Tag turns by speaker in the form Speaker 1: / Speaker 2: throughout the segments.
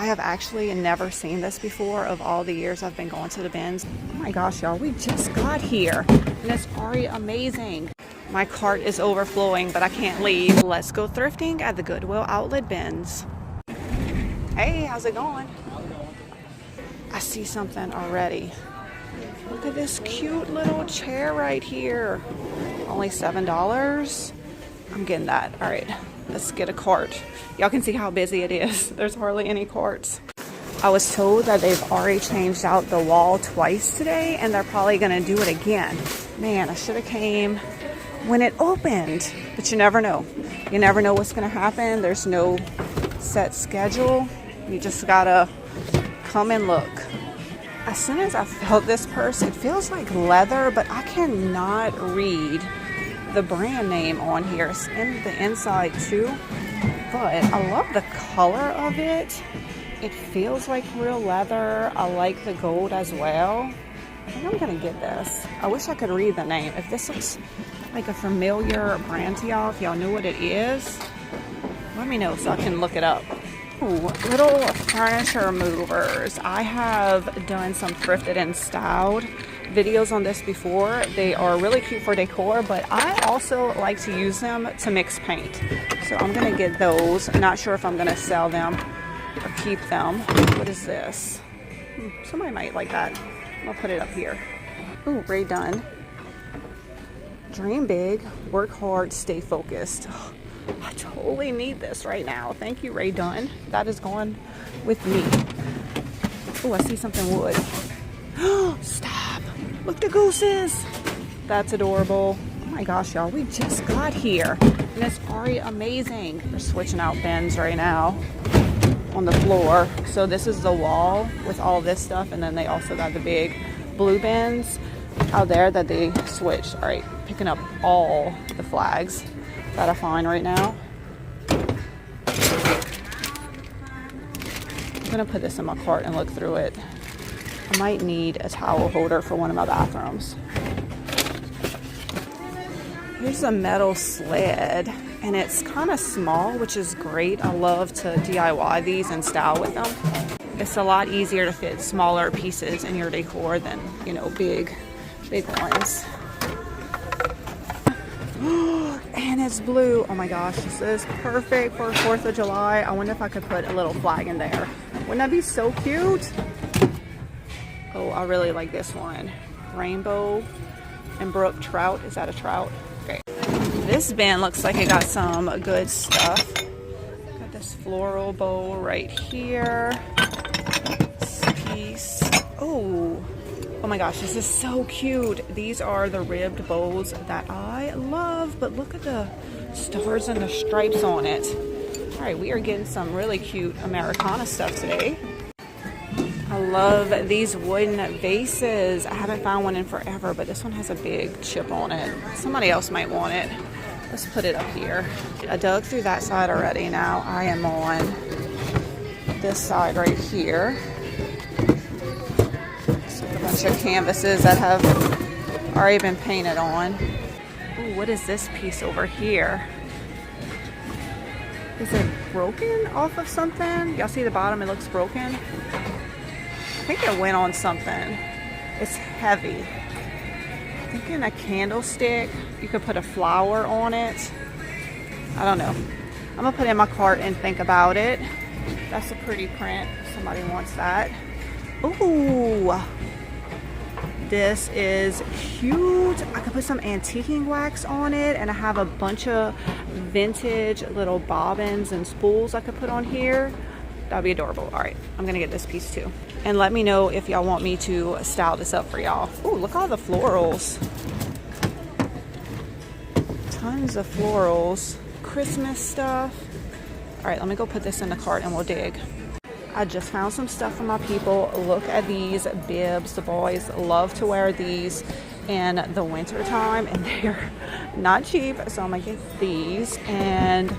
Speaker 1: I have actually never seen this before of all the years I've been going to the bins. Oh my gosh, y'all, we just got here and it's already amazing. My cart is overflowing, but I can't leave. Let's go thrifting at the Goodwill outlet bins. Hey, how's it going? I see something already. Look at this cute little chair right here. Only $7. I'm getting that. All right, let's get a cart. Y'all can see how busy it is. There's hardly any carts. I was told that they've already changed out the wall twice today and they're probably gonna do it again. Man, I should have came when it opened, but you never know. You never know what's gonna happen. There's no set schedule. You just gotta come and look. As soon as I felt this purse, it feels like leather, but I cannot read the brand name on here. It's in the inside too, but I love the color of it. It feels like real leather. I like the gold as well. I think I'm gonna get this. I wish I could read the name. If this looks like a familiar brand to y'all, if y'all know what it is, let me know so I can look it up. Ooh, little furniture movers. I have done some thrifted and styled videos on this before. They are really cute for decor, but I also like to use them to mix paint. So I'm gonna get those. I'm not sure if I'm gonna sell them or keep them. What is this? Somebody might like that. I'll put it up here. Ooh, Ray Dunn. Dream big, work hard, stay focused. I totally need this right now. Thank you, Ray Dunn. That is going with me. Oh, I see something wood. Stop. Look, the gooses. That's adorable. Oh my gosh, y'all. We just got here. And it's already amazing. We're switching out bins right now on the floor. So this is the wall with all this stuff. And then they also got the big blue bins out there that they switched. All right, picking up all the flags that I find right now. I'm gonna put this in my cart and look through it. I might need a towel holder for one of my bathrooms. Here's a metal sled and it's kind of small, which is great. I love to DIY these and style with them. It's a lot easier to fit smaller pieces in your decor than, you know, big ones. And it's blue. Oh my gosh, this is perfect for 4th of July. I wonder if I could put a little flag in there. Wouldn't that be so cute? Oh, I really like this one. Rainbow and brook trout. Is that a trout? Okay. This bin looks like it got some good stuff. Got this floral bowl right here. This piece. Oh my gosh, this is so cute. These are the ribbed bowls that I love, but look at the stars and the stripes on it. All right, we are getting some really cute Americana stuff today. I love these wooden vases. I haven't found one in forever, but this one has a big chip on it. Somebody else might want it. Let's put it up here. I dug through that side already. Now I am on this side right here. Bunch of canvases that have already been painted on. Ooh, what is this piece over here? Is it broken off of something? Y'all see the bottom? It looks broken. I think it went on something. It's heavy. I'm thinking a candlestick. You could put a flower on it. I don't know. I'm gonna put it in my cart and think about it. That's a pretty print if somebody wants that. Ooh. This is cute. I could put some antiquing wax on it, and I have a bunch of vintage little bobbins and spools I could put on here. That'd be adorable. All right, I'm gonna get this piece too. And let me know if y'all want me to style this up for y'all. Ooh, look at all the florals. Tons of florals. Christmas stuff. All right, let me go put this in the cart and we'll dig. I just found some stuff for my people. Look at these bibs. The boys love to wear these in the winter time and they're not cheap, so I'm gonna get these. And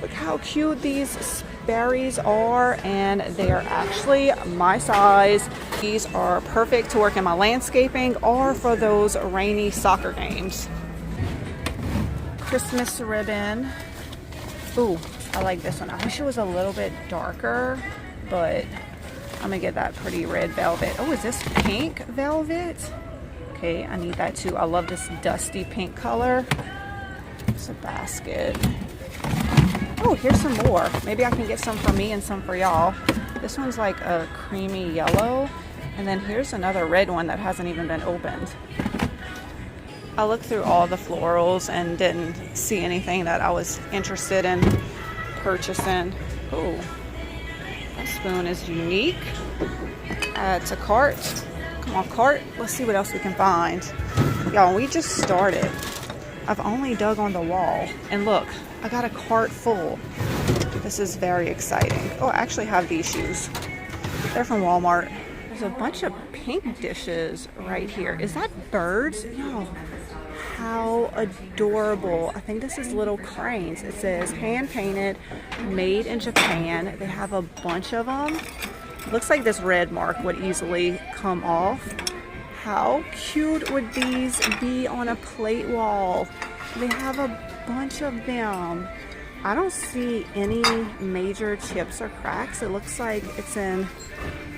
Speaker 1: look how cute these Sperry's are, and they are actually my size. These are perfect to work in my landscaping or for those rainy soccer games. Christmas ribbon. Ooh, I like this one. I wish it was a little bit darker. but I'm gonna get that pretty red velvet. Oh, is this pink velvet? Okay, I need that too. I love this dusty pink color. It's a basket. Oh, here's some more. Maybe I can get some for me and some for y'all. This one's like a creamy yellow. And then here's another red one that hasn't even been opened. I looked through all the florals and didn't see anything that I was interested in purchasing. Oh, that spoon is unique. Add to cart. Come on, cart. Let's see what else we can find. Y'all, we just started. I've only dug on the wall. And look, I got a cart full. This is very exciting. Oh, I actually have these shoes. They're from Walmart. There's a bunch of pink dishes right here. Is that birds? Yo, how adorable. I think this is little cranes. It says hand painted, made in Japan. They have a bunch of them. Looks like this red mark would easily come off. How cute would these be on a plate wall? They have a bunch of them. I don't see any major chips or cracks. It looks like it's in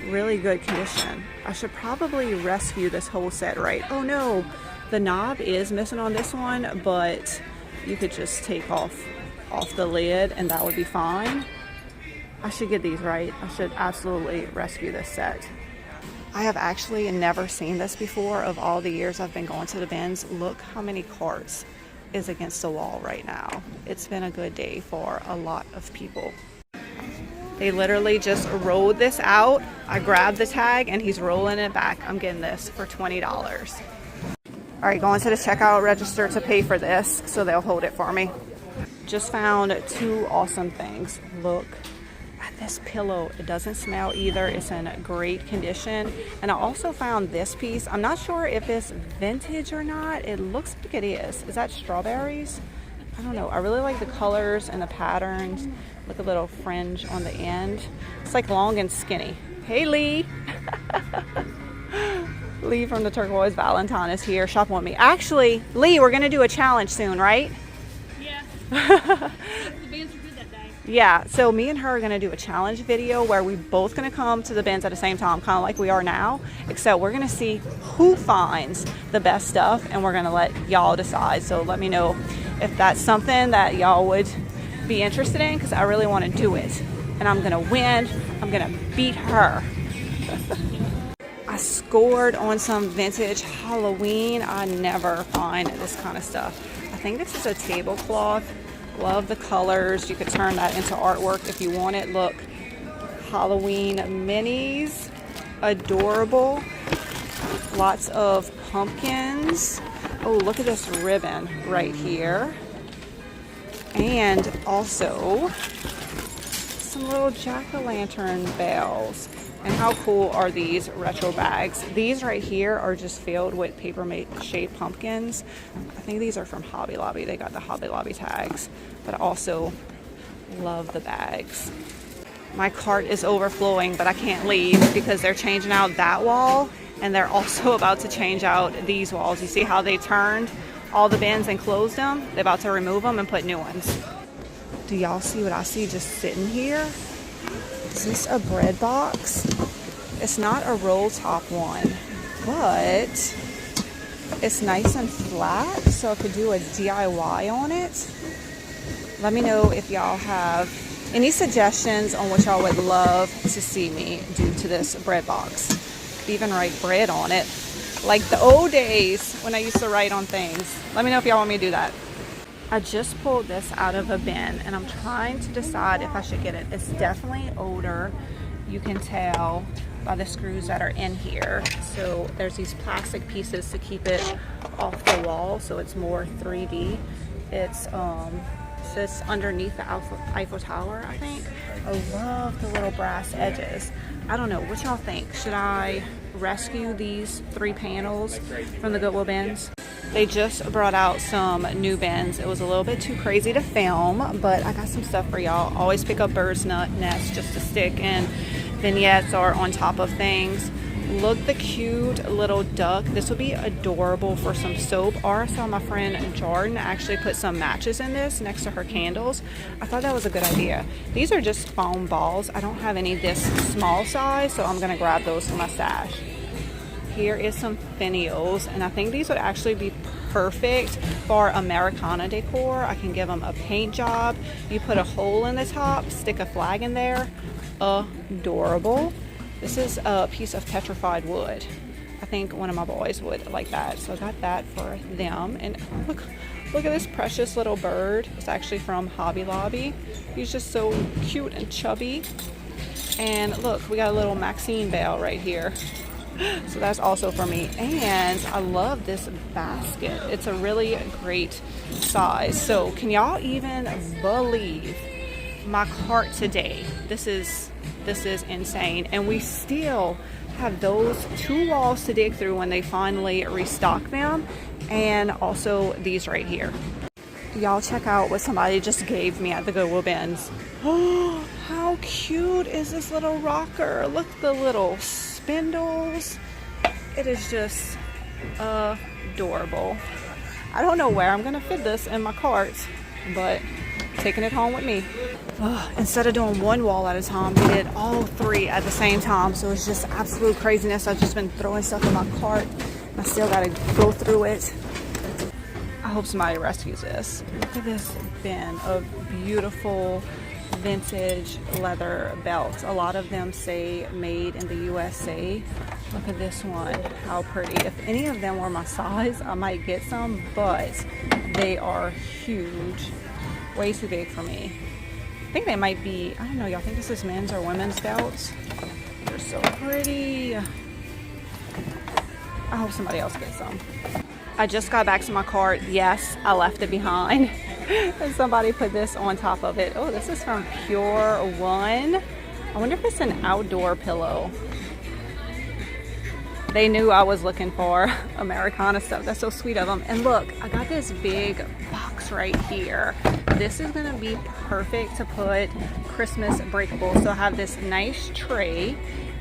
Speaker 1: really good condition. I should probably rescue this whole set, right? Oh no, the knob is missing on this one, but you could just take off the lid and that would be fine. I should get these, right? I should absolutely rescue this set. I have actually never seen this before. Of all the years I've been going to the bins, look how many carts is against the wall right now. It's been a good day for a lot of people. They literally just rolled this out. I grabbed the tag and he's rolling it back. I'm getting this for $20. All right, going to the checkout register to pay for this, so they'll hold it for me. Just found two awesome things. Look at this pillow. It doesn't smell either. It's in great condition. And I also found this piece. I'm not sure if it's vintage or not. It looks like it is. Is that strawberries? I don't know. I really like the colors and the patterns. Look, a little fringe on the end. It's like long and skinny. Hey, Lee. Lee from the Turquoise Valentine is here shopping with me. Actually, Lee, we're going to do a challenge soon, right?
Speaker 2: Yeah. The bins are good that day.
Speaker 1: Yeah, so me and her are going to do a challenge video where we both going to come to the bins at the same time, kind of like we are now, except we're going to see who finds the best stuff, and we're going to let y'all decide. So let me know if that's something that y'all would be interested in, because I really want to do it. And I'm going to win. I'm going to beat her. I scored on some vintage Halloween. I never find this kind of stuff. I think this is a tablecloth. Love the colors. You could turn that into artwork if you want it. Look, Halloween minis. Adorable. Lots of pumpkins. Oh, look at this ribbon right here. And also some little jack-o'-lantern bells. And how cool are these retro bags? These right here are just filled with paper-shaped pumpkins. I think these are from Hobby Lobby. They got the Hobby Lobby tags. But I also love the bags. My cart is overflowing, but I can't leave because they're changing out that wall. And they're also about to change out these walls. You see how they turned all the bins and closed them? They're about to remove them and put new ones. Do y'all see what I see just sitting here? Is this a bread box? It's not a roll top one, but it's nice and flat, so I could do a DIY on it. Let me know if y'all have any suggestions on what y'all would love to see me do to this bread box. Could even write bread on it, like the old days when I used to write on things. Let me know if y'all want me to do that. I just pulled this out of a bin and I'm trying to decide if I should get it. It's definitely older. You can tell by the screws that are in here. So there's these plastic pieces to keep it off the wall so it's more 3D. It's sits underneath the Eiffel Tower, I think. I love the little brass edges. I don't know, what y'all think? Should I rescue these 3 panels from the Goodwill Bins? They just brought out some new bins. It was a little bit too crazy to film, but I got some stuff for y'all. Always pick up bird's nests just to stick in vignettes or on top of things. Look, the cute little duck. This would be adorable for some soap. Or I saw my friend Jordan actually put some matches in this next to her candles. I thought that was a good idea. These are just foam balls. I don't have any this small size, so I'm gonna grab those for my stash. Here is some finials, and I think these would actually be perfect for Americana decor. I can give them a paint job. You put a hole in the top, stick a flag in there. Adorable. This is a piece of petrified wood. I think one of my boys would like that, so I got that for them. And look at this precious little bird. It's actually from Hobby Lobby. He's just so cute and chubby. And look, we got a little Maxine bell right here. So that's also for me. And I love this basket. It's a really great size. So can y'all even believe my cart today? This is insane. And we still have those 2 walls to dig through when they finally restock them. And also these right here. Y'all check out what somebody just gave me at the Goodwill Bins. Oh, how cute is this little rocker? Look at the little spindles. It is just adorable. I don't know where I'm gonna fit this in my cart, but taking it home with me. Instead of doing 1 wall at a time, we did all 3 at the same time, so it's just absolute craziness. I've just been throwing stuff in my cart. I still gotta go through it. I hope somebody rescues this. Look at this bin of beautiful vintage leather belts. A lot of them say made in the USA. Look at this one, how pretty. If any of them were my size, I might get some, but they are huge, way too big for me. I think they might be, I don't know, y'all think this is men's or women's belts? They're so pretty. I hope somebody else gets some. I just got back to my cart. Yes, I left it behind. And somebody put this on top of it. Oh, this is from Pure One. I wonder if it's an outdoor pillow. They knew I was looking for Americana stuff. That's so sweet of them. And look, I got this big box right here. This is gonna be perfect to put Christmas breakables. So I have this nice tray,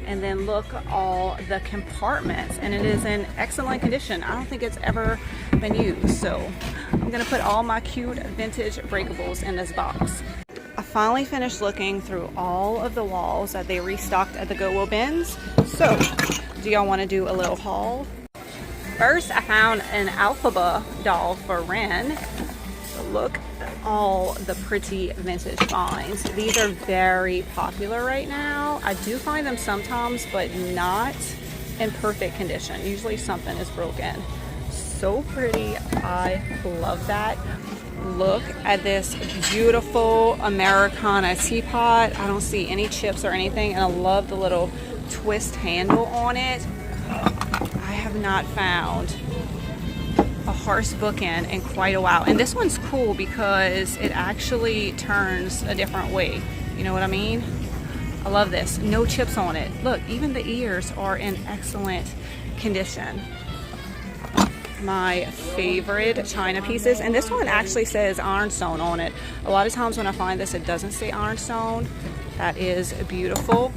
Speaker 1: and then look all the compartments, and it is in excellent condition. I don't think it's ever been used. So I'm gonna put all my cute vintage breakables in this box. I finally finished looking through all of the walls that they restocked at the Goodwill Bins. So do y'all want to do a little haul? First, I found an Alphaba doll for Ren. So look at all the pretty vintage finds. These are very popular right now. I do find them sometimes, but not in perfect condition. Usually something is broken. So pretty. I love that. Look at this beautiful Americana teapot. I don't see any chips or anything, and I love the little twist handle on it. I have not found a horse bookend in quite a while, and this one's cool because it actually turns a different way. You know what I mean? I love this. No chips on it. Look, even the ears are in excellent condition. My favorite china pieces, and this one actually says ironstone on it. A lot of times when I find this, it doesn't say ironstone. That is beautiful.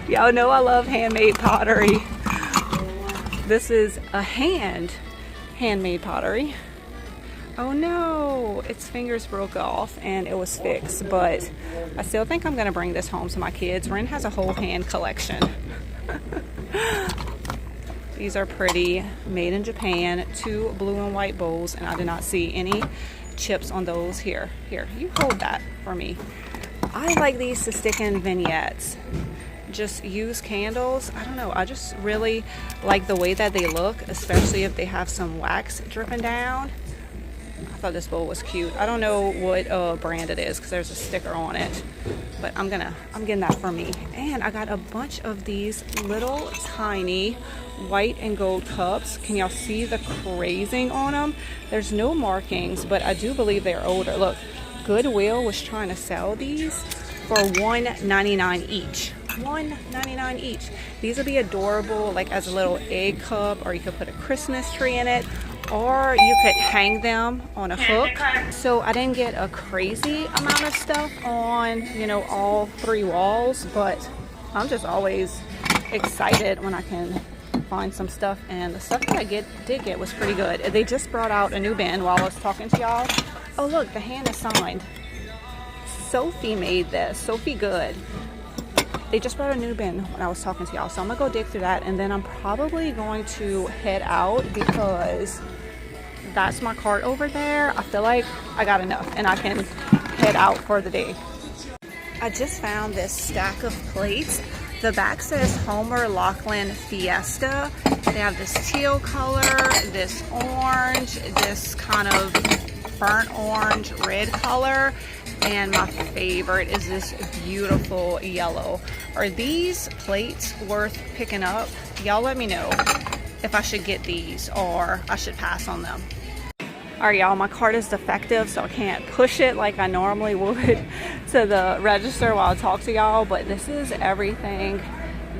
Speaker 1: Y'all know I love handmade pottery. This is a handmade pottery. Oh no, its fingers broke off and it was fixed, but I still think I'm gonna bring this home to my kids. Ren has a whole hand collection. These are pretty, made in Japan, 2 blue and white bowls, and I did not see any chips on those. Here, you hold that for me. I like these to stick in vignettes. Just use candles. I don't know, I just really like the way that they look, especially if they have some wax dripping down. I thought this bowl was cute. I don't know what brand it is because there's a sticker on it, but I'm getting that for me. And I got a bunch of these little tiny white and gold cups. Can y'all see the crazing on them? There's no markings, but I do believe they're older. Look, Goodwill was trying to sell these for $1.99 each. $1.99 each. These would be adorable, like as a little egg cup, or you could put a Christmas tree in it, or you could hang them on a hook. So I didn't get a crazy amount of stuff on, you know, all 3 walls, but I'm just always excited when I can find some stuff, and the stuff that I did get was pretty good. They just brought out a new bin while I was talking to y'all. Oh look, the hand is signed. Sophie made this, Sophie Good. They just brought a new bin when I was talking to y'all, so I'm gonna go dig through that, and then I'm probably going to head out because that's my cart over there. I feel like I got enough and I can head out for the day. I just found this stack of plates. The back says Homer Laughlin Fiesta. They have this teal color, this orange, this kind of burnt orange red color, and my favorite is this beautiful yellow. Are these plates worth picking up? Y'all let me know if I should get these or I should pass on them. All right, y'all, my cart is defective, so I can't push it like I normally would to the register while I talk to y'all, but this is everything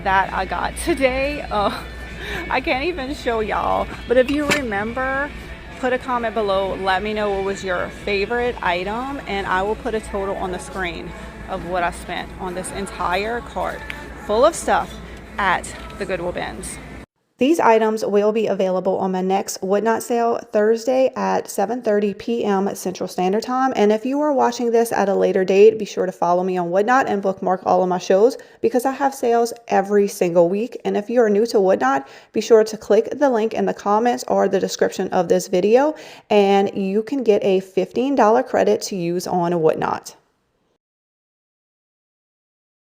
Speaker 1: that I got today. I can't even show y'all, but if you remember, put a comment below, let me know what was your favorite item, and I will put a total on the screen of what I spent on this entire cart full of stuff at the Goodwill Bins. These items will be available on my next Would Not sale Thursday at 7:30 p.m. Central Standard Time. And if you are watching this at a later date, be sure to follow me on Would Not and bookmark all of my shows because I have sales every single week. And if you are new to Would Not, be sure to click the link in the comments or the description of this video, and you can get a $15 credit to use on Would Not.